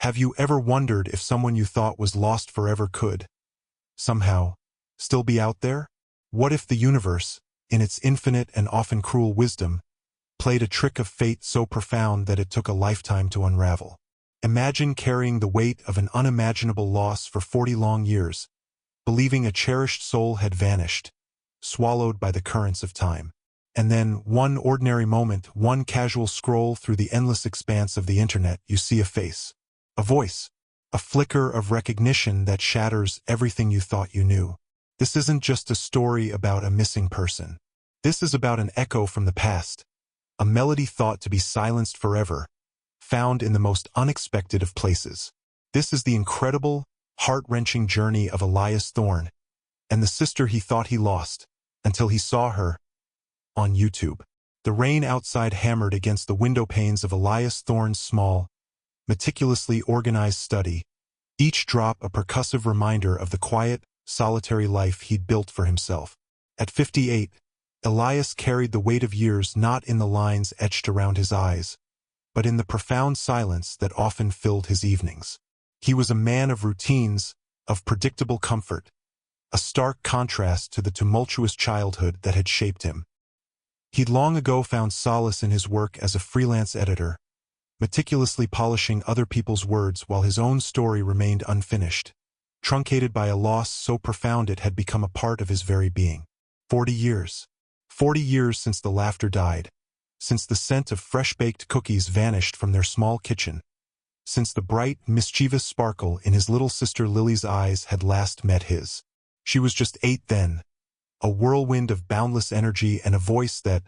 Have you ever wondered if someone you thought was lost forever could, somehow, still be out there? What if the universe, in its infinite and often cruel wisdom, played a trick of fate so profound that it took a lifetime to unravel? Imagine carrying the weight of an unimaginable loss for 40 long years, believing a cherished soul had vanished, swallowed by the currents of time. And then, one ordinary moment, one casual scroll through the endless expanse of the internet, you see a face, a voice, a flicker of recognition that shatters everything you thought you knew. This isn't just a story about a missing person. This is about an echo from the past, a melody thought to be silenced forever, found in the most unexpected of places. This is the incredible, heart-wrenching journey of Elias Thorne, and the sister he thought he lost, until he saw her on YouTube. The rain outside hammered against the window panes of Elias Thorne's small, meticulously organized study, each drop a percussive reminder of the quiet, solitary life he'd built for himself. At 58, Elias carried the weight of years not in the lines etched around his eyes, but in the profound silence that often filled his evenings. He was a man of routines, of predictable comfort, a stark contrast to the tumultuous childhood that had shaped him. He'd long ago found solace in his work as a freelance editor, meticulously polishing other people's words while his own story remained unfinished, truncated by a loss so profound it had become a part of his very being. 40 years. 40 years since the laughter died, since the scent of fresh-baked cookies vanished from their small kitchen, since the bright, mischievous sparkle in his little sister Lily's eyes had last met his. She was just 8 then, a whirlwind of boundless energy and a voice that,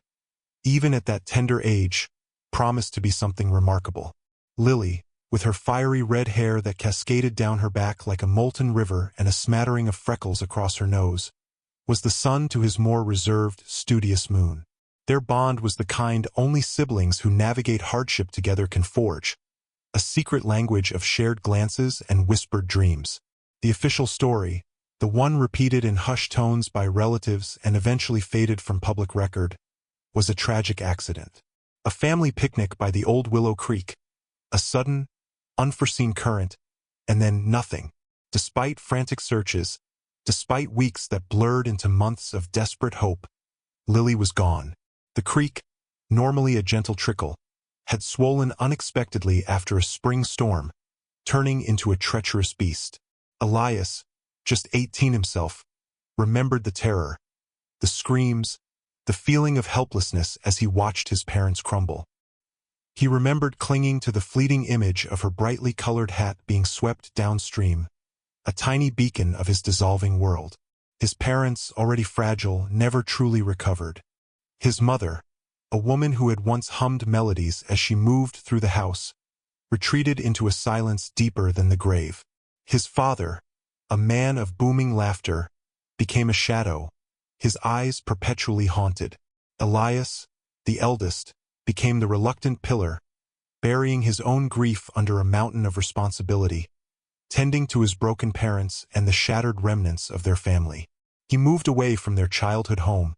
even at that tender age, promised to be something remarkable. Lily, with her fiery red hair that cascaded down her back like a molten river and a smattering of freckles across her nose, was the sun to his more reserved, studious moon. Their bond was the kind only siblings who navigate hardship together can forge, a secret language of shared glances and whispered dreams. The official story, the one repeated in hushed tones by relatives and eventually faded from public record, was a tragic accident. A family picnic by the old Willow Creek, a sudden, unforeseen current, and then nothing. Despite frantic searches, despite weeks that blurred into months of desperate hope, Lily was gone. The creek, normally a gentle trickle, had swollen unexpectedly after a spring storm, turning into a treacherous beast. Elias, just 18 himself, remembered the terror, the screams, the feeling of helplessness as he watched his parents crumble. He remembered clinging to the fleeting image of her brightly colored hat being swept downstream, a tiny beacon of his dissolving world. His parents, already fragile, never truly recovered. His mother, a woman who had once hummed melodies as she moved through the house, retreated into a silence deeper than the grave. His father, a man of booming laughter, became a shadow, his eyes perpetually haunted. Elias, the eldest, became the reluctant pillar, burying his own grief under a mountain of responsibility, tending to his broken parents and the shattered remnants of their family. He moved away from their childhood home,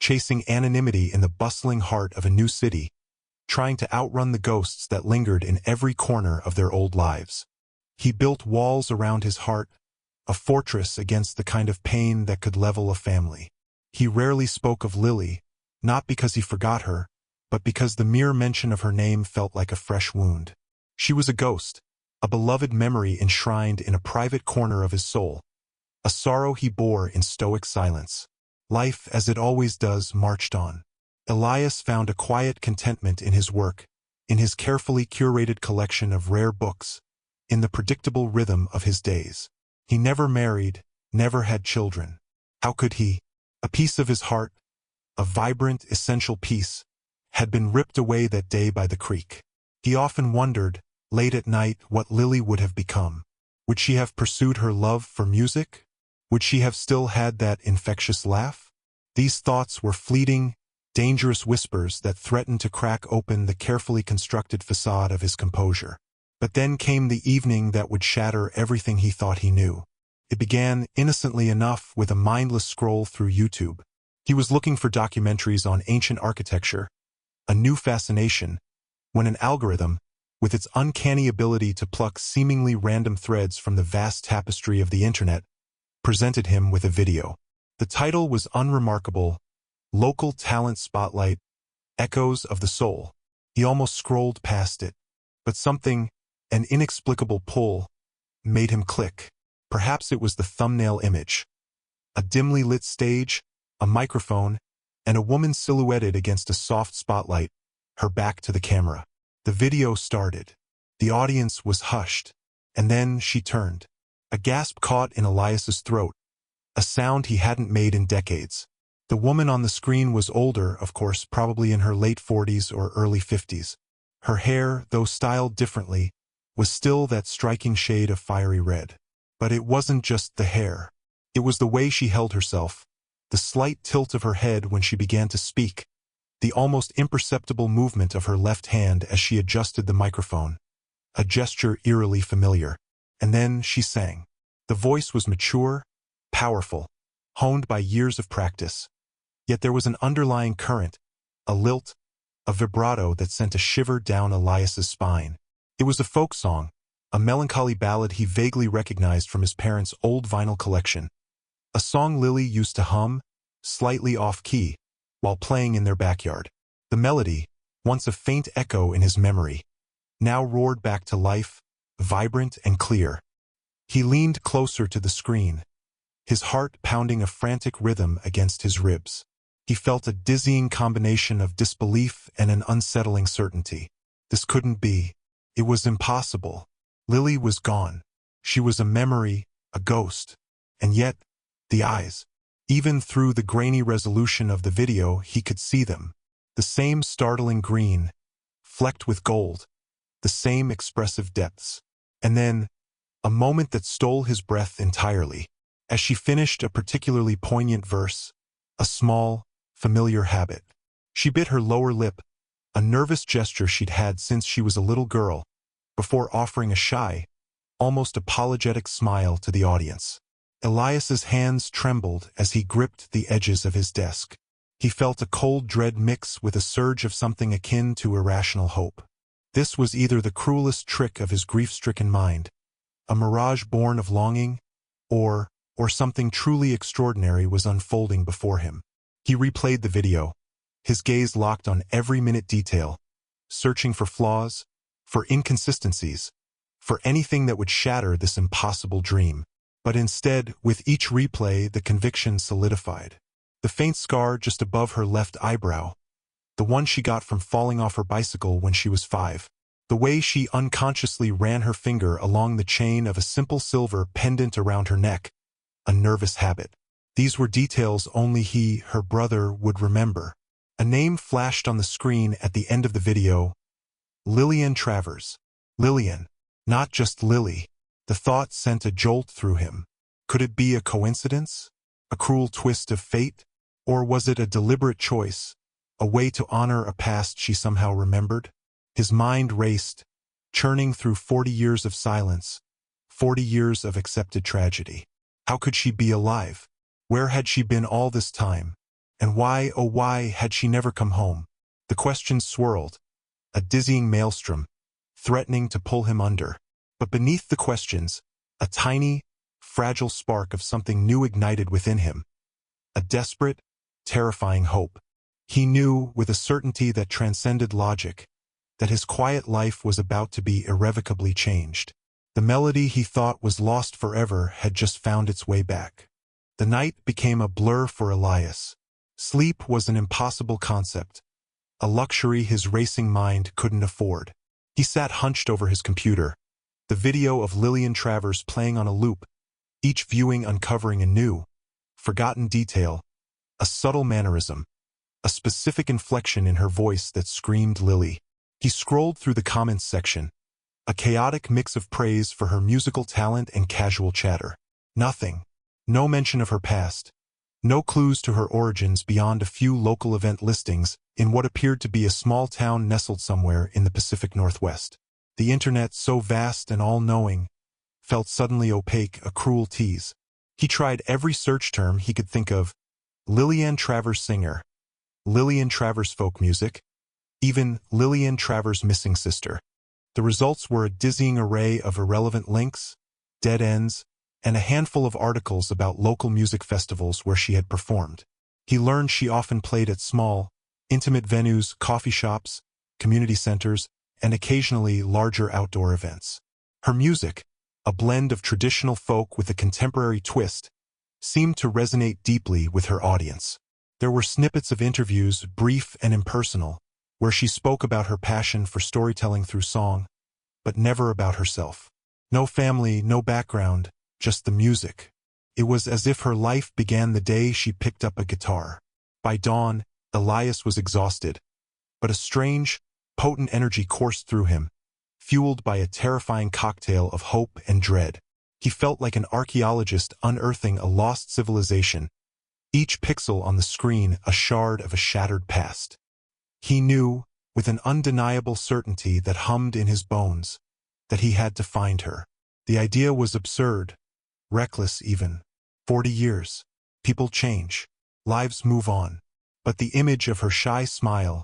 chasing anonymity in the bustling heart of a new city, trying to outrun the ghosts that lingered in every corner of their old lives. He built walls around his heart, a fortress against the kind of pain that could level a family. He rarely spoke of Lily, not because he forgot her, but because the mere mention of her name felt like a fresh wound. She was a ghost, a beloved memory enshrined in a private corner of his soul, a sorrow he bore in stoic silence. Life, as it always does, marched on. Elias found a quiet contentment in his work, in his carefully curated collection of rare books, in the predictable rhythm of his days. He never married, never had children. How could he? A piece of his heart, a vibrant, essential piece, had been ripped away that day by the creek. He often wondered, late at night, what Lily would have become. Would she have pursued her love for music? Would she have still had that infectious laugh? These thoughts were fleeting, dangerous whispers that threatened to crack open the carefully constructed facade of his composure. But then came the evening that would shatter everything he thought he knew. It began, innocently enough, with a mindless scroll through YouTube. He was looking for documentaries on ancient architecture, a new fascination, when an algorithm, with its uncanny ability to pluck seemingly random threads from the vast tapestry of the internet, presented him with a video. The title was unremarkable: Local Talent Spotlight, Echoes of the Soul. He almost scrolled past it, but something, an inexplicable pull, made him click. Perhaps it was the thumbnail image. A dimly lit stage, a microphone, and a woman silhouetted against a soft spotlight, her back to the camera. The video started. The audience was hushed, and then she turned. A gasp caught in Elias's throat, a sound he hadn't made in decades. The woman on the screen was older, of course, probably in her late 40s or early 50s. Her hair, though styled differently, was still that striking shade of fiery red. But it wasn't just the hair. It was the way she held herself, the slight tilt of her head when she began to speak, the almost imperceptible movement of her left hand as she adjusted the microphone, a gesture eerily familiar. And then she sang. The voice was mature, powerful, honed by years of practice. Yet there was an underlying current, a lilt, a vibrato that sent a shiver down Elias's spine. It was a folk song, a melancholy ballad he vaguely recognized from his parents' old vinyl collection. A song Lily used to hum, slightly off-key, while playing in their backyard. The melody, once a faint echo in his memory, now roared back to life, vibrant and clear. He leaned closer to the screen, his heart pounding a frantic rhythm against his ribs. He felt a dizzying combination of disbelief and an unsettling certainty. This couldn't be. It was impossible. Lily was gone. She was a memory, a ghost. And yet, the eyes. Even through the grainy resolution of the video, he could see them. The same startling green, flecked with gold. The same expressive depths. And then, a moment that stole his breath entirely. As she finished a particularly poignant verse, a small, familiar habit. She bit her lower lip, a nervous gesture she'd had since she was a little girl, before offering a shy, almost apologetic smile to the audience. Elias's hands trembled as he gripped the edges of his desk. He felt a cold dread mix with a surge of something akin to irrational hope. This was either the cruelest trick of his grief-stricken mind, a mirage born of longing, or something truly extraordinary was unfolding before him. He replayed the video, his gaze locked on every minute detail, searching for flaws, for inconsistencies, for anything that would shatter this impossible dream. But instead, with each replay, the conviction solidified. The faint scar just above her left eyebrow, the one she got from falling off her bicycle when she was 5, the way she unconsciously ran her finger along the chain of a simple silver pendant around her neck, a nervous habit. These were details only he, her brother, would remember. A name flashed on the screen at the end of the video: Lilyanne Travers. Lilyanne, not just Lily. The thought sent a jolt through him. Could it be a coincidence? A cruel twist of fate? Or was it a deliberate choice, a way to honor a past she somehow remembered? His mind raced, churning through 40 years of silence, 40 years of accepted tragedy. How could she be alive? Where had she been all this time? And why, oh why, had she never come home? The questions swirled, a dizzying maelstrom, threatening to pull him under. But beneath the questions, a tiny, fragile spark of something new ignited within him. A desperate, terrifying hope. He knew, with a certainty that transcended logic, that his quiet life was about to be irrevocably changed. The melody he thought was lost forever had just found its way back. The night became a blur for Elias. Sleep was an impossible concept, a luxury his racing mind couldn't afford. He sat hunched over his computer, the video of Lilyanne Travers playing on a loop, each viewing uncovering a new, forgotten detail, a subtle mannerism, a specific inflection in her voice that screamed Lily. He scrolled through the comments section, a chaotic mix of praise for her musical talent and casual chatter. Nothing. No mention of her past. No clues to her origins beyond a few local event listings in what appeared to be a small town nestled somewhere in the Pacific Northwest. The internet, so vast and all-knowing, felt suddenly opaque, a cruel tease. He tried every search term he could think of: Lilyanne Travers singer, Lilyanne Travers folk music, even Lilyanne Travers missing sister. The results were a dizzying array of irrelevant links, dead ends, and a handful of articles about local music festivals where she had performed. He learned she often played at small, intimate venues, coffee shops, community centers, and occasionally larger outdoor events. Her music, a blend of traditional folk with a contemporary twist, seemed to resonate deeply with her audience. There were snippets of interviews, brief and impersonal, where she spoke about her passion for storytelling through song, but never about herself. No family, no background, just the music. It was as if her life began the day she picked up a guitar. By dawn, Elias was exhausted, but a strange, potent energy coursed through him, fueled by a terrifying cocktail of hope and dread. He felt like an archaeologist unearthing a lost civilization, each pixel on the screen a shard of a shattered past. He knew, with an undeniable certainty that hummed in his bones, that he had to find her. The idea was absurd, reckless even. 40 years. People change. Lives move on. But the image of her shy smile,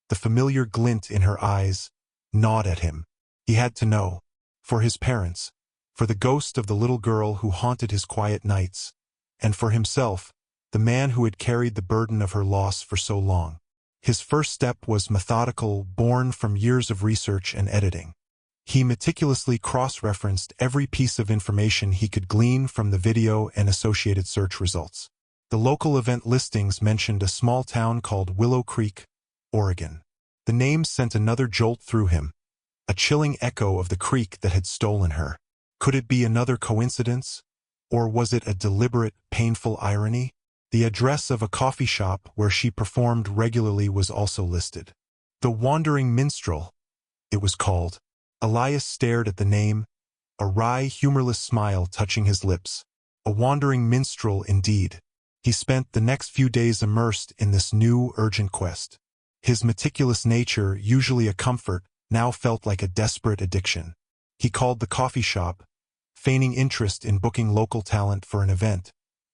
the familiar glint in her eyes, gnawed at him. He had to know. For his parents, for the ghost of the little girl who haunted his quiet nights, and for himself, the man who had carried the burden of her loss for so long. His first step was methodical, born from years of research and editing. He meticulously cross-referenced every piece of information he could glean from the video and associated search results. The local event listings mentioned a small town called Willow Creek, Oregon. The name sent another jolt through him, a chilling echo of the creek that had stolen her. Could it be another coincidence? Or was it a deliberate, painful irony? The address of a coffee shop where she performed regularly was also listed. The Wandering Minstrel, it was called. Elias stared at the name, a wry, humorless smile touching his lips. A wandering minstrel indeed. He spent the next few days immersed in this new, urgent quest. His meticulous nature, usually a comfort, now felt like a desperate addiction. He called the coffee shop, feigning interest in booking local talent for an event,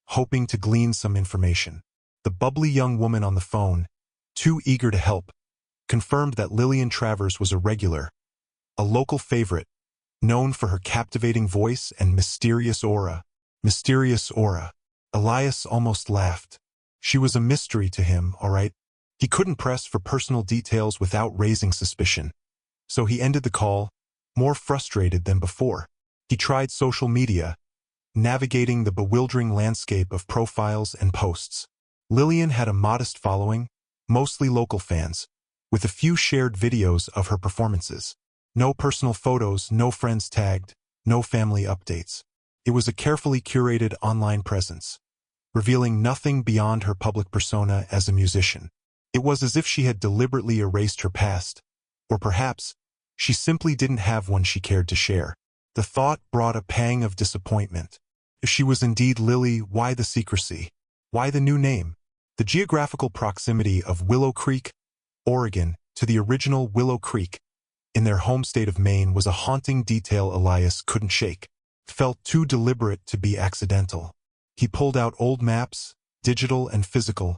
hoping to glean some information. The bubbly young woman on the phone, too eager to help, confirmed that Lilyanne Travers was a regular, a local favorite, known for her captivating voice and mysterious aura. Mysterious aura. Elias almost laughed. She was a mystery to him, all right. He couldn't press for personal details without raising suspicion. So he ended the call, more frustrated than before. He tried social media, navigating the bewildering landscape of profiles and posts. Lilyanne had a modest following, mostly local fans, with a few shared videos of her performances. No personal photos, no friends tagged, no family updates. It was a carefully curated online presence, revealing nothing beyond her public persona as a musician. It was as if she had deliberately erased her past, or perhaps she simply didn't have one she cared to share. The thought brought a pang of disappointment. If she was indeed Lily, why the secrecy? Why the new name? The geographical proximity of Willow Creek, Oregon, to the original Willow Creek, in their home state of Maine, was a haunting detail Elias couldn't shake. Felt too deliberate to be accidental. He pulled out old maps, digital and physical,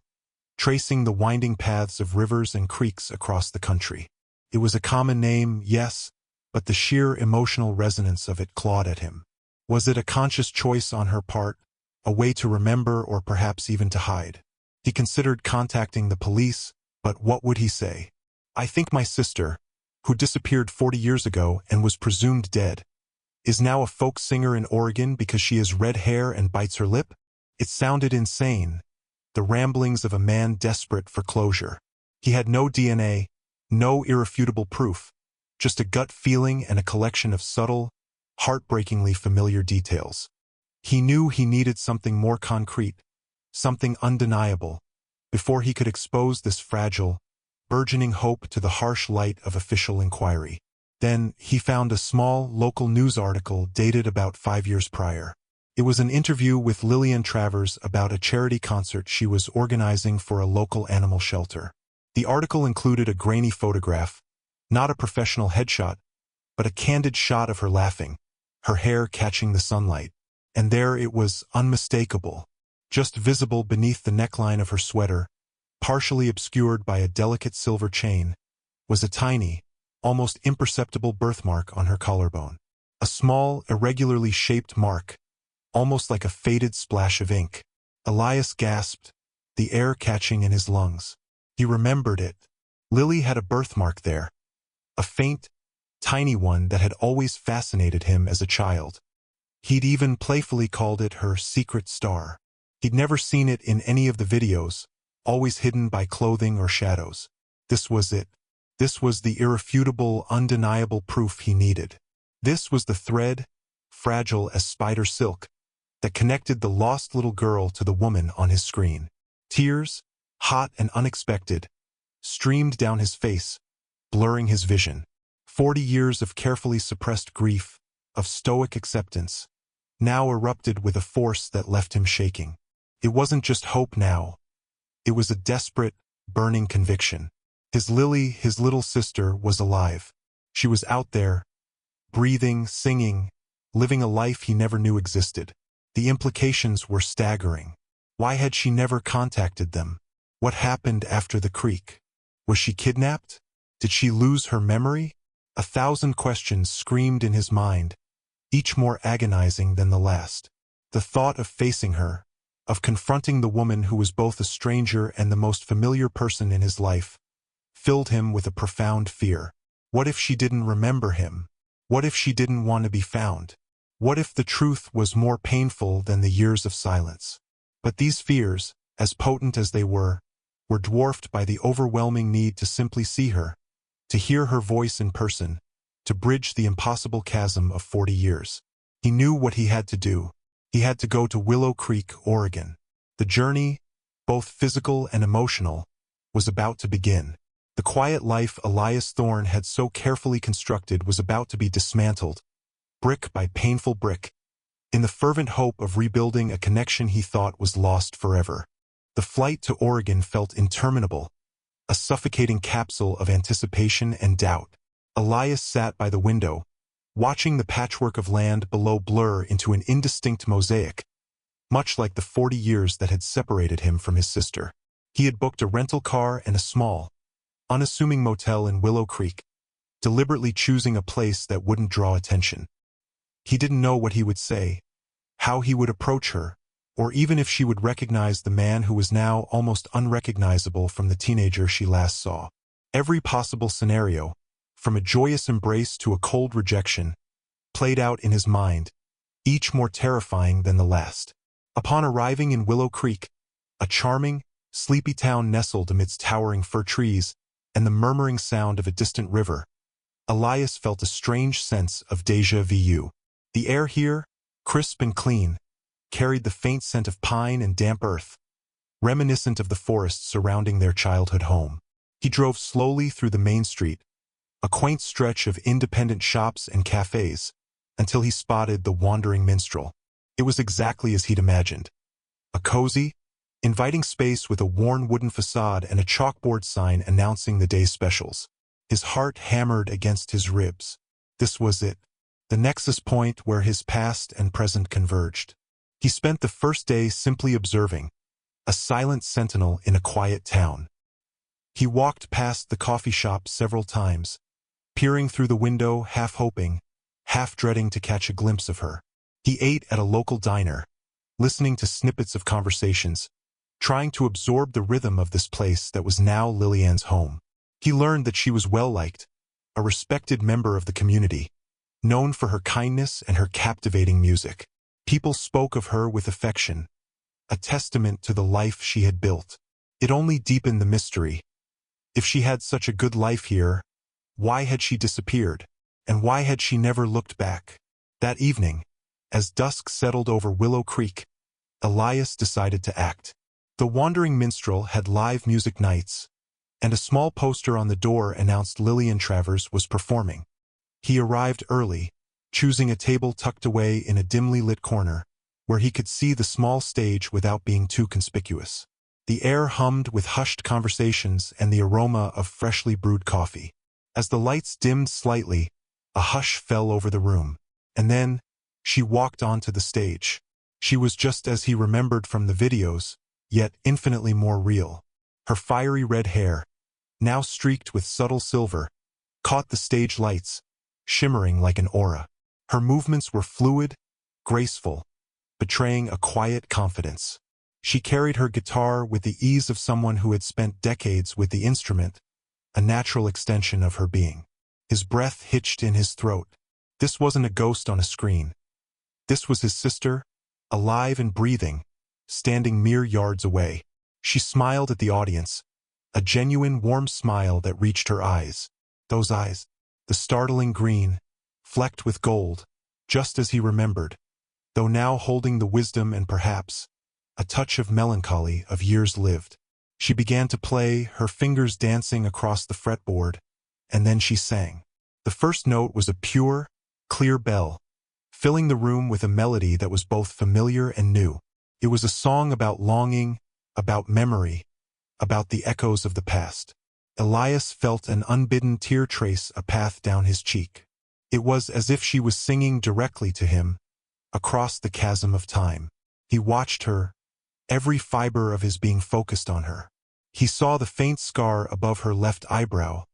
tracing the winding paths of rivers and creeks across the country. It was a common name, yes, but the sheer emotional resonance of it clawed at him. Was it a conscious choice on her part, a way to remember or perhaps even to hide? He considered contacting the police, but what would he say? I think my sister, who disappeared 40 years ago and was presumed dead, is now a folk singer in Oregon because she has red hair and bites her lip? It sounded insane, the ramblings of a man desperate for closure. He had no DNA, no irrefutable proof, just a gut feeling and a collection of subtle, heartbreakingly familiar details. He knew he needed something more concrete, something undeniable, before he could expose this fragile, burgeoning hope to the harsh light of official inquiry. Then he found a small, local news article dated about 5 years prior. It was an interview with Lilyanne Travers about a charity concert she was organizing for a local animal shelter. The article included a grainy photograph, not a professional headshot, but a candid shot of her laughing, her hair catching the sunlight. And there it was, unmistakable, just visible beneath the neckline of her sweater, partially obscured by a delicate silver chain, was a tiny, almost imperceptible birthmark on her collarbone. A small, irregularly shaped mark, almost like a faded splash of ink. Elias gasped, the air catching in his lungs. He remembered it. Lily had a birthmark there. A faint, tiny one that had always fascinated him as a child. He'd even playfully called it her secret star. He'd never seen it in any of the videos, always hidden by clothing or shadows. This was it. This was the irrefutable, undeniable proof he needed. This was the thread, fragile as spider silk, that connected the lost little girl to the woman on his screen. Tears, hot and unexpected, streamed down his face, blurring his vision. 40 years of carefully suppressed grief, of stoic acceptance, now erupted with a force that left him shaking. It wasn't just hope now. It was a desperate, burning conviction. His Lily, his little sister, was alive. She was out there, breathing, singing, living a life he never knew existed. The implications were staggering. Why had she never contacted them? What happened after the creek? Was she kidnapped? Did she lose her memory? 1,000 questions screamed in his mind, each more agonizing than the last. The thought of facing her, of confronting the woman who was both a stranger and the most familiar person in his life, filled him with a profound fear. What if she didn't remember him? What if she didn't want to be found? What if the truth was more painful than the years of silence? But these fears, as potent as they were dwarfed by the overwhelming need to simply see her, to hear her voice in person, to bridge the impossible chasm of 40 years. He knew what he had to do. He had to go to Willow Creek, Oregon. The journey, both physical and emotional, was about to begin. The quiet life Elias Thorne had so carefully constructed was about to be dismantled, brick by painful brick, in the fervent hope of rebuilding a connection he thought was lost forever. The flight to Oregon felt interminable, a suffocating capsule of anticipation and doubt. Elias sat by the window, watching the patchwork of land below blur into an indistinct mosaic, much like the 40 years that had separated him from his sister. He had booked a rental car and a small, unassuming motel in Willow Creek, deliberately choosing a place that wouldn't draw attention. He didn't know what he would say, how he would approach her, or even if she would recognize the man who was now almost unrecognizable from the teenager she last saw. Every possible scenario, from a joyous embrace to a cold rejection, played out in his mind, each more terrifying than the last. Upon arriving in Willow Creek, a charming, sleepy town nestled amidst towering fir trees and the murmuring sound of a distant river, Elias felt a strange sense of déjà vu. The air here, crisp and clean, carried the faint scent of pine and damp earth, reminiscent of the forests surrounding their childhood home. He drove slowly through the main street, a quaint stretch of independent shops and cafes, until he spotted the wandering minstrel. It was exactly as he'd imagined. A cozy, inviting space with a worn wooden facade and a chalkboard sign announcing the day's specials. His heart hammered against his ribs. This was it, the nexus point where his past and present converged. He spent the first day simply observing, a silent sentinel in a quiet town. He walked past the coffee shop several times, peering through the window, half hoping, half dreading to catch a glimpse of her. He ate at a local diner, listening to snippets of conversations, trying to absorb the rhythm of this place that was now Lilyanne's home. He learned that she was well-liked, a respected member of the community, known for her kindness and her captivating music. People spoke of her with affection, a testament to the life she had built. It only deepened the mystery. If she had such a good life here, why had she disappeared? And why had she never looked back? That evening, as dusk settled over Willow Creek, Elias decided to act. The Wandering Minstrel had live music nights, and a small poster on the door announced Lilyanne Travers was performing. He arrived early, choosing a table tucked away in a dimly lit corner, where he could see the small stage without being too conspicuous. The air hummed with hushed conversations and the aroma of freshly brewed coffee. As the lights dimmed slightly, a hush fell over the room, and then she walked onto the stage. She was just as he remembered from the videos, yet infinitely more real. Her fiery red hair, now streaked with subtle silver, caught the stage lights, shimmering like an aura. Her movements were fluid, graceful, betraying a quiet confidence. She carried her guitar with the ease of someone who had spent decades with the instrument, a natural extension of her being. His breath hitched in his throat. This wasn't a ghost on a screen. This was his sister, alive and breathing, standing mere yards away. She smiled at the audience, a genuine warm smile that reached her eyes. Those eyes, the startling green, flecked with gold, just as he remembered, though now holding the wisdom and perhaps a touch of melancholy of years lived. She began to play, her fingers dancing across the fretboard, and then she sang. The first note was a pure, clear bell, filling the room with a melody that was both familiar and new. It was a song about longing, about memory, about the echoes of the past. Elias felt an unbidden tear trace a path down his cheek. It was as if she was singing directly to him, across the chasm of time. He watched her, every fiber of his being focused on her. He saw the faint scar above her left eyebrow,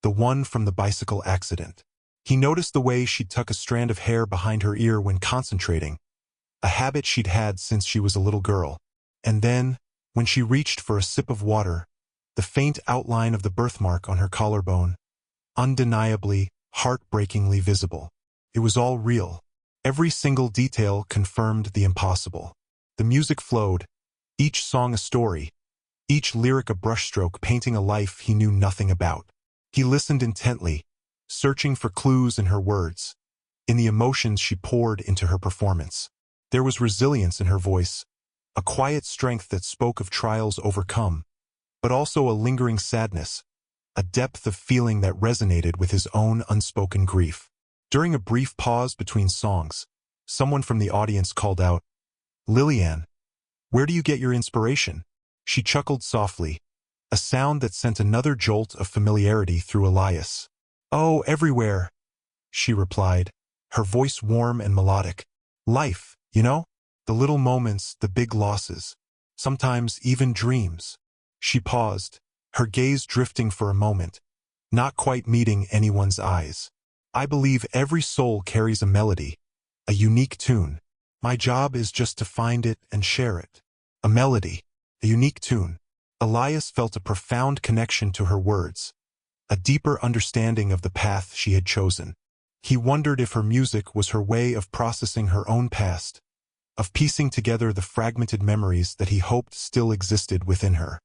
the one from the bicycle accident. He noticed the way she'd tuck a strand of hair behind her ear when concentrating, a habit she'd had since she was a little girl. And then, when she reached for a sip of water, the faint outline of the birthmark on her collarbone, undeniably, heartbreakingly visible. It was all real. Every single detail confirmed the impossible. The music flowed, each song a story, each lyric a brushstroke painting a life he knew nothing about. He listened intently, searching for clues in her words, in the emotions she poured into her performance. There was resilience in her voice, a quiet strength that spoke of trials overcome, but also a lingering sadness, a depth of feeling that resonated with his own unspoken grief. During a brief pause between songs, someone from the audience called out, "Lilyanne, where do you get your inspiration?" She chuckled softly, a sound that sent another jolt of familiarity through Elias. "Oh, everywhere," she replied, her voice warm and melodic. "Life, you know? The little moments, the big losses, sometimes even dreams." She paused, her gaze drifting for a moment, not quite meeting anyone's eyes. "I believe every soul carries a melody, a unique tune. My job is just to find it and share it." A melody, a unique tune. Elias felt a profound connection to her words, a deeper understanding of the path she had chosen. He wondered if her music was her way of processing her own past, of piecing together the fragmented memories that he hoped still existed within her.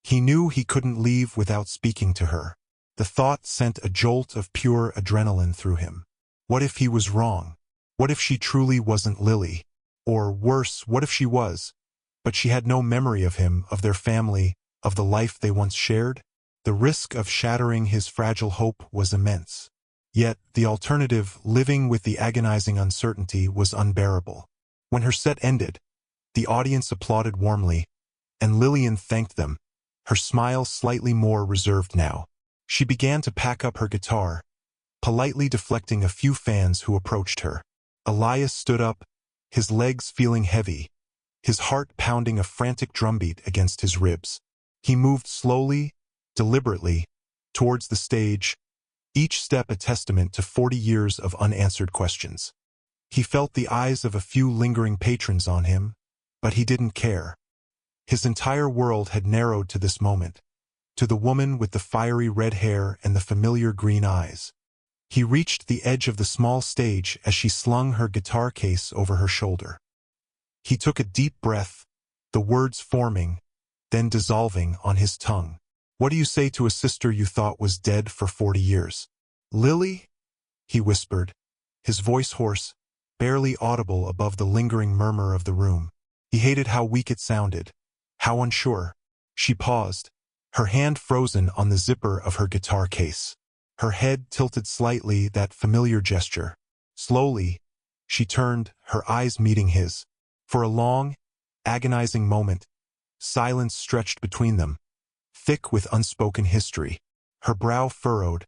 He knew he couldn't leave without speaking to her. The thought sent a jolt of pure adrenaline through him. What if he was wrong? What if she truly wasn't Lily? Or worse, what if she was, but she had no memory of him, of their family, of the life they once shared? The risk of shattering his fragile hope was immense. Yet, the alternative, living with the agonizing uncertainty, was unbearable. When her set ended, the audience applauded warmly, and Lilyanne thanked them, her smile slightly more reserved now. She began to pack up her guitar, politely deflecting a few fans who approached her. Elias stood up, his legs feeling heavy, his heart pounding a frantic drumbeat against his ribs. He moved slowly, deliberately, towards the stage, each step a testament to 40 years of unanswered questions. He felt the eyes of a few lingering patrons on him, but he didn't care. His entire world had narrowed to this moment, to the woman with the fiery red hair and the familiar green eyes. He reached the edge of the small stage as she slung her guitar case over her shoulder. He took a deep breath, the words forming, then dissolving on his tongue. "What do you say to a sister you thought was dead for 40 years? Lily?" he whispered, his voice hoarse, barely audible above the lingering murmur of the room. He hated how weak it sounded, how unsure. She paused, her hand frozen on the zipper of her guitar case. Her head tilted slightly, that familiar gesture. Slowly, she turned, her eyes meeting his. For a long, agonizing moment, silence stretched between them, thick with unspoken history. Her brow furrowed,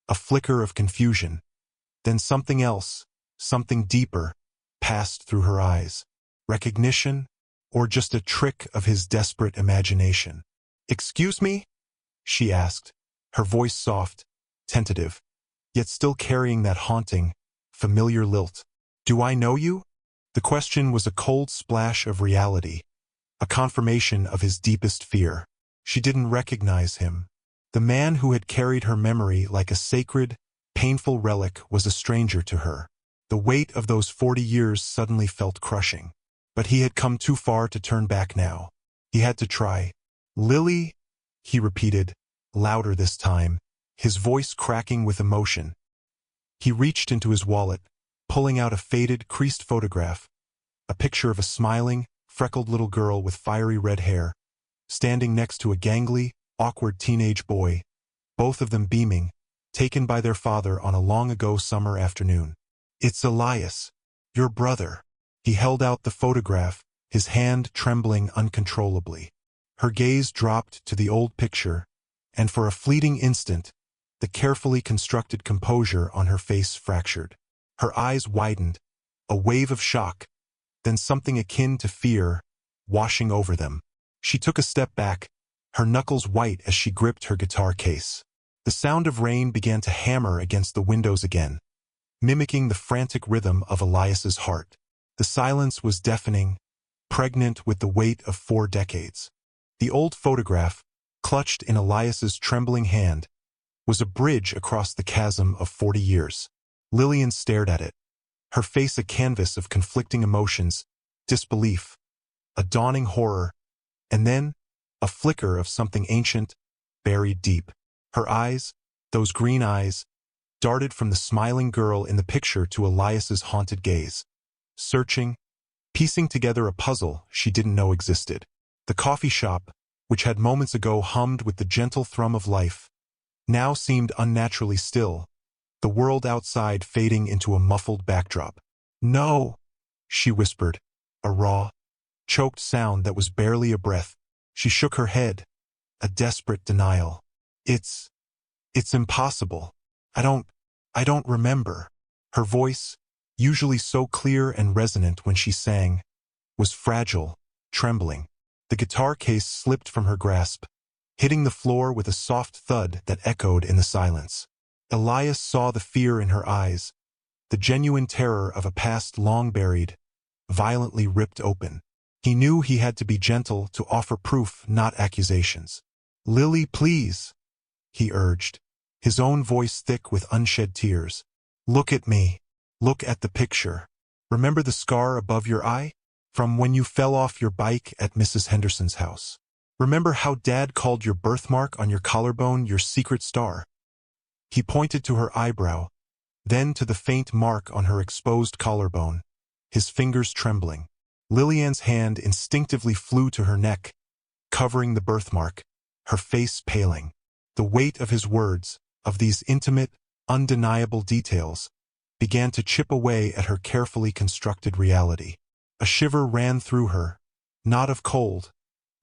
a flicker of confusion. Then something else, something deeper, passed through her eyes. Recognition, or just a trick of his desperate imagination? "Excuse me?" she asked, her voice soft, tentative. yet still carrying that haunting, familiar lilt. "Do I know you?" The question was a cold splash of reality, a confirmation of his deepest fear. She didn't recognize him. The man who had carried her memory like a sacred, painful relic was a stranger to her. The weight of those 40 years suddenly felt crushing. But he had come too far to turn back now. He had to try. "Lily," he repeated, louder this time, his voice cracking with emotion. He reached into his wallet, pulling out a faded, creased photograph, a picture of a smiling, freckled little girl with fiery red hair, standing next to a gangly, awkward teenage boy, both of them beaming, taken by their father on a long-ago summer afternoon. "It's Elias, your brother." He held out the photograph, his hand trembling uncontrollably. Her gaze dropped to the old picture, and for a fleeting instant, the carefully constructed composure on her face fractured. Her eyes widened, a wave of shock, then something akin to fear, washing over them. She took a step back, her knuckles white as she gripped her guitar case. The sound of rain began to hammer against the windows again, mimicking the frantic rhythm of Elias's heart. The silence was deafening, pregnant with the weight of 4 decades. The old photograph, clutched in Elias's trembling hand, was a bridge across the chasm of 40 years. Lilyanne stared at it, her face a canvas of conflicting emotions, disbelief, a dawning horror, and then a flicker of something ancient, buried deep. Her eyes, those green eyes, darted from the smiling girl in the picture to Elias's haunted gaze, searching, piecing together a puzzle she didn't know existed. The coffee shop, which had moments ago hummed with the gentle thrum of life, now seemed unnaturally still, the world outside fading into a muffled backdrop. "No," she whispered, a raw, choked sound that was barely a breath. She shook her head, a desperate denial. It's impossible. I don't remember." Her voice, usually so clear and resonant when she sang, was fragile, trembling. The guitar case slipped from her grasp, hitting the floor with a soft thud that echoed in the silence. Elias saw the fear in her eyes, the genuine terror of a past long buried, violently ripped open. He knew he had to be gentle, to offer proof, not accusations. "Lily, please," he urged, his own voice thick with unshed tears. "Look at me. Look at the picture. Remember the scar above your eye? From when you fell off your bike at Mrs. Henderson's house. Remember how Dad called your birthmark on your collarbone your secret star?" He pointed to her eyebrow, then to the faint mark on her exposed collarbone, his fingers trembling. Lilyanne's hand instinctively flew to her neck, covering the birthmark, her face paling. The weight of his words, of these intimate, undeniable details, began to chip away at her carefully constructed reality. A shiver ran through her, not of cold,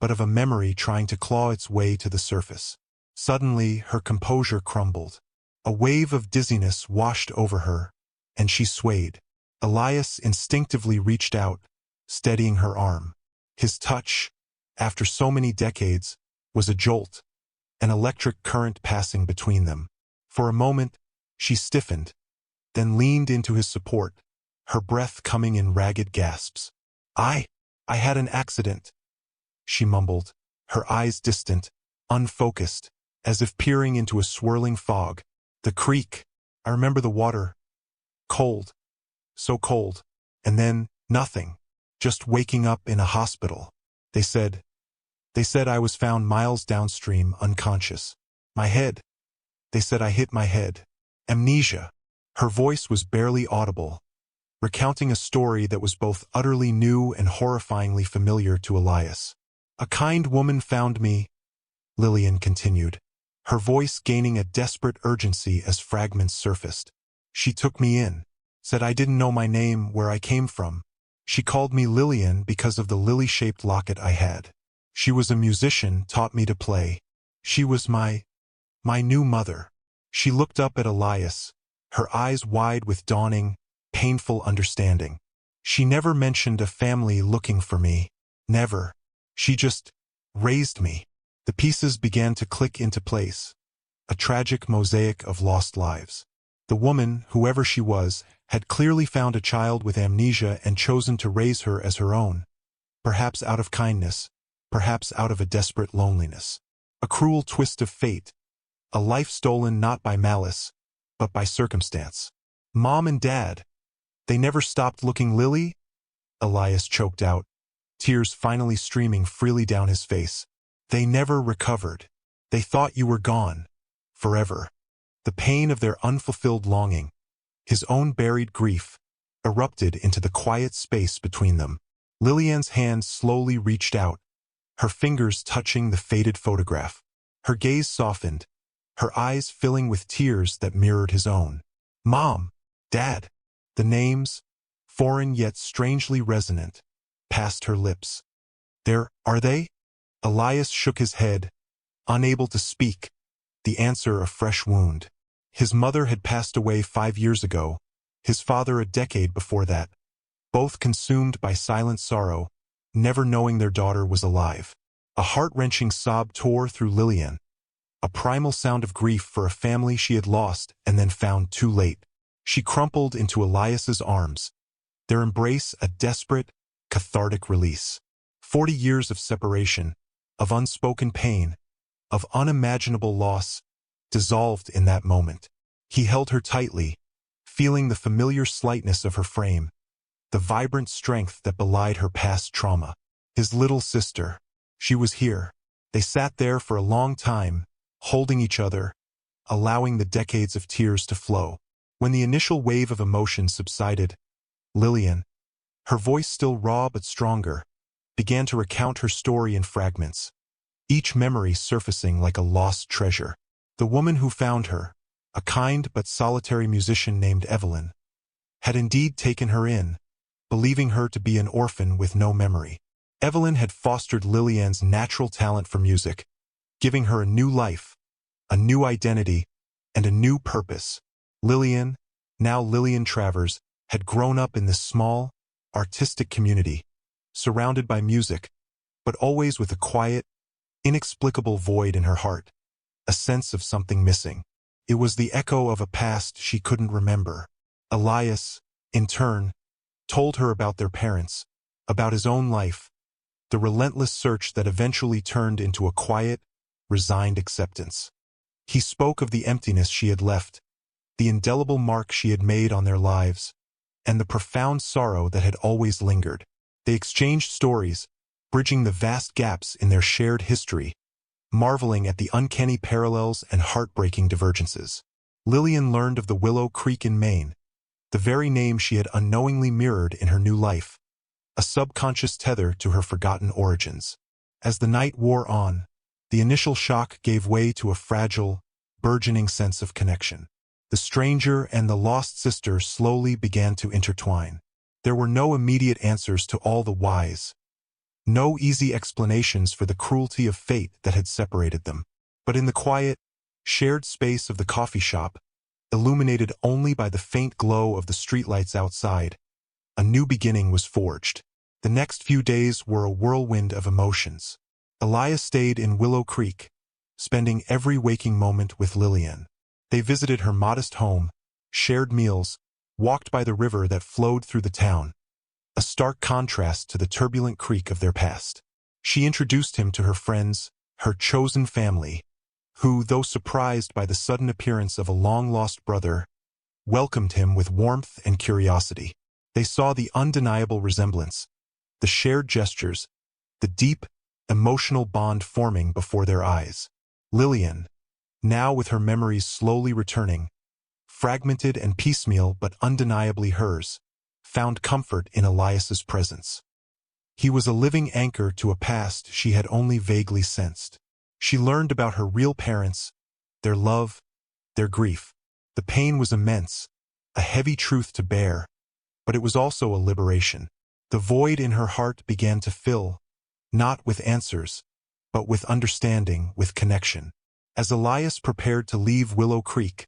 but of a memory trying to claw its way to the surface. Suddenly, her composure crumbled. A wave of dizziness washed over her, and she swayed. Elias instinctively reached out, steadying her arm. His touch, after so many decades, was a jolt, an electric current passing between them. For a moment, she stiffened, then leaned into his support, her breath coming in ragged gasps. I had an accident," she mumbled, her eyes distant, unfocused, as if peering into a swirling fog. "The creek. I remember the water. Cold. So cold. And then, nothing. Just waking up in a hospital. They said I was found miles downstream, unconscious. My head. They said I hit my head. Amnesia." Her voice was barely audible, recounting a story that was both utterly new and horrifyingly familiar to Elias. "A kind woman found me," Lilyanne continued, her voice gaining a desperate urgency as fragments surfaced. "She took me in, said I didn't know my name, where I came from. She called me Lilyanne because of the lily-shaped locket I had. She was a musician, taught me to play. She was my new mother." She looked up at Elias, her eyes wide with dawning, painful understanding. "She never mentioned a family looking for me. Never. She just raised me." The pieces began to click into place, a tragic mosaic of lost lives. The woman, whoever she was, had clearly found a child with amnesia and chosen to raise her as her own. Perhaps out of kindness, perhaps out of a desperate loneliness. A cruel twist of fate, a life stolen not by malice, but by circumstance. Mom and Dad, they never stopped looking. Lily? Elias choked out, tears finally streaming freely down his face. They never recovered. They thought you were gone. Forever. The pain of their unfulfilled longing, his own buried grief, erupted into the quiet space between them. Lilyanne's hand slowly reached out, her fingers touching the faded photograph. Her gaze softened, her eyes filling with tears that mirrored his own. Mom, Dad. The names, foreign yet strangely resonant, passed her lips. There, are they? Elias shook his head, unable to speak, the answer a fresh wound. His mother had passed away 5 years ago, his father a decade before that, both consumed by silent sorrow, never knowing their daughter was alive. A heart-wrenching sob tore through Lilyanne, a primal sound of grief for a family she had lost and then found too late. She crumpled into Elias's arms, their embrace a desperate, cathartic release. 40 years of separation, of unspoken pain, of unimaginable loss, dissolved in that moment. He held her tightly, feeling the familiar slightness of her frame, the vibrant strength that belied her past trauma. His little sister. She was here. They sat there for a long time, holding each other, allowing the decades of tears to flow. When the initial wave of emotion subsided, Lilyanne, her voice still raw but stronger, began to recount her story in fragments, each memory surfacing like a lost treasure. The woman who found her, a kind but solitary musician named Evelyn, had indeed taken her in, believing her to be an orphan with no memory. Evelyn had fostered Lilyanne's natural talent for music, giving her a new life, a new identity, and a new purpose. Lilyanne, now Lilyanne Travers, had grown up in this small, artistic community, surrounded by music, but always with a quiet, inexplicable void in her heart, a sense of something missing. It was the echo of a past she couldn't remember. Elias, in turn, told her about their parents, about his own life, the relentless search that eventually turned into a quiet, resigned acceptance. He spoke of the emptiness she had left, the indelible mark she had made on their lives, and the profound sorrow that had always lingered. They exchanged stories, bridging the vast gaps in their shared history, marveling at the uncanny parallels and heartbreaking divergences. Lilyanne learned of the Willow Creek in Maine, the very name she had unknowingly mirrored in her new life, a subconscious tether to her forgotten origins. As the night wore on, the initial shock gave way to a fragile, burgeoning sense of connection. The stranger and the lost sister slowly began to intertwine. There were no immediate answers to all the whys, no easy explanations for the cruelty of fate that had separated them. But in the quiet, shared space of the coffee shop, illuminated only by the faint glow of the streetlights outside, a new beginning was forged. The next few days were a whirlwind of emotions. Elias stayed in Willow Creek, spending every waking moment with Lilyanne. They visited her modest home, shared meals, walked by the river that flowed through the town, a stark contrast to the turbulent creek of their past. She introduced him to her friends, her chosen family, who, though surprised by the sudden appearance of a long-lost brother, welcomed him with warmth and curiosity. They saw the undeniable resemblance, the shared gestures, the deep, emotional bond forming before their eyes. Lilyanne, now with her memories slowly returning, fragmented and piecemeal but undeniably hers, found comfort in Elias's presence. He was a living anchor to a past she had only vaguely sensed. She learned about her real parents, their love, their grief. The pain was immense, a heavy truth to bear, but it was also a liberation. The void in her heart began to fill, not with answers, but with understanding, with connection. As Elias prepared to leave Willow Creek,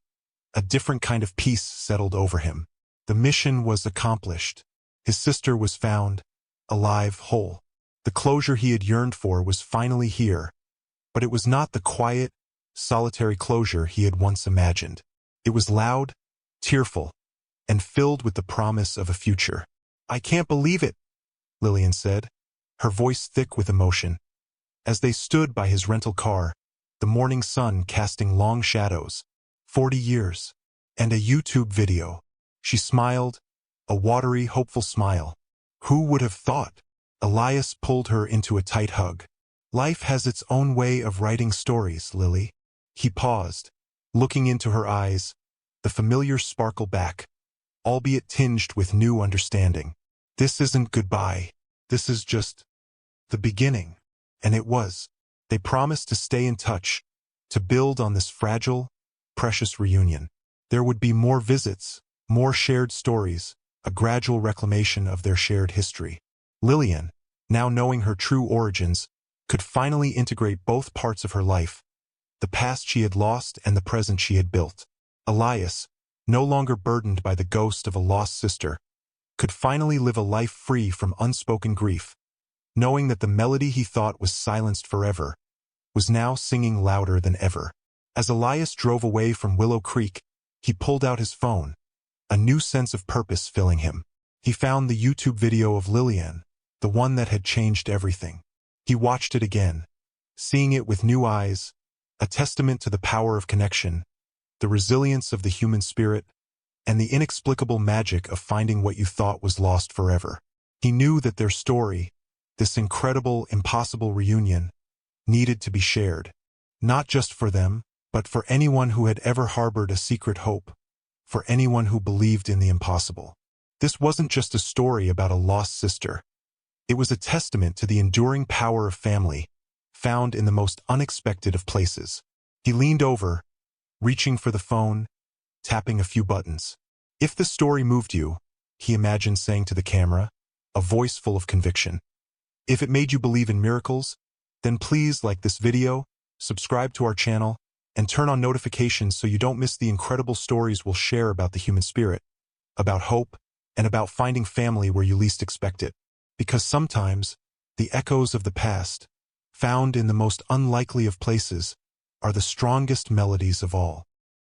a different kind of peace settled over him. The mission was accomplished. His sister was found, alive, whole. The closure he had yearned for was finally here, but it was not the quiet, solitary closure he had once imagined. It was loud, tearful, and filled with the promise of a future. "I can't believe it," Lilyanne said, her voice thick with emotion. As they stood by his rental car, the morning sun casting long shadows, 40 years, and a YouTube video. She smiled, a watery, hopeful smile. Who would have thought? Elias pulled her into a tight hug. "Life has its own way of writing stories, Lily." He paused, looking into her eyes, the familiar sparkle back, albeit tinged with new understanding. "This isn't goodbye. This is just the beginning." And it was. They promised to stay in touch, to build on this fragile, precious reunion. There would be more visits, more shared stories, a gradual reclamation of their shared history. Lilyanne, now knowing her true origins, could finally integrate both parts of her life, the past she had lost and the present she had built. Elias, no longer burdened by the ghost of a lost sister, could finally live a life free from unspoken grief, knowing that the melody he thought was silenced forever was now singing louder than ever. As Elias drove away from Willow Creek, he pulled out his phone, a new sense of purpose filling him. He found the YouTube video of Lilyanne, the one that had changed everything. He watched it again, seeing it with new eyes, a testament to the power of connection, the resilience of the human spirit, and the inexplicable magic of finding what you thought was lost forever. He knew that their story, this incredible, impossible reunion, needed to be shared, not just for them, but for anyone who had ever harbored a secret hope, for anyone who believed in the impossible. This wasn't just a story about a lost sister. It was a testament to the enduring power of family, found in the most unexpected of places. He leaned over, reaching for the phone, tapping a few buttons. "If the story moved you," he imagined saying to the camera, a voice full of conviction. "If it made you believe in miracles, then please like this video, subscribe to our channel, and turn on notifications so you don't miss the incredible stories we'll share about the human spirit, about hope, and about finding family where you least expect it. Because sometimes, the echoes of the past, found in the most unlikely of places, are the strongest melodies of all."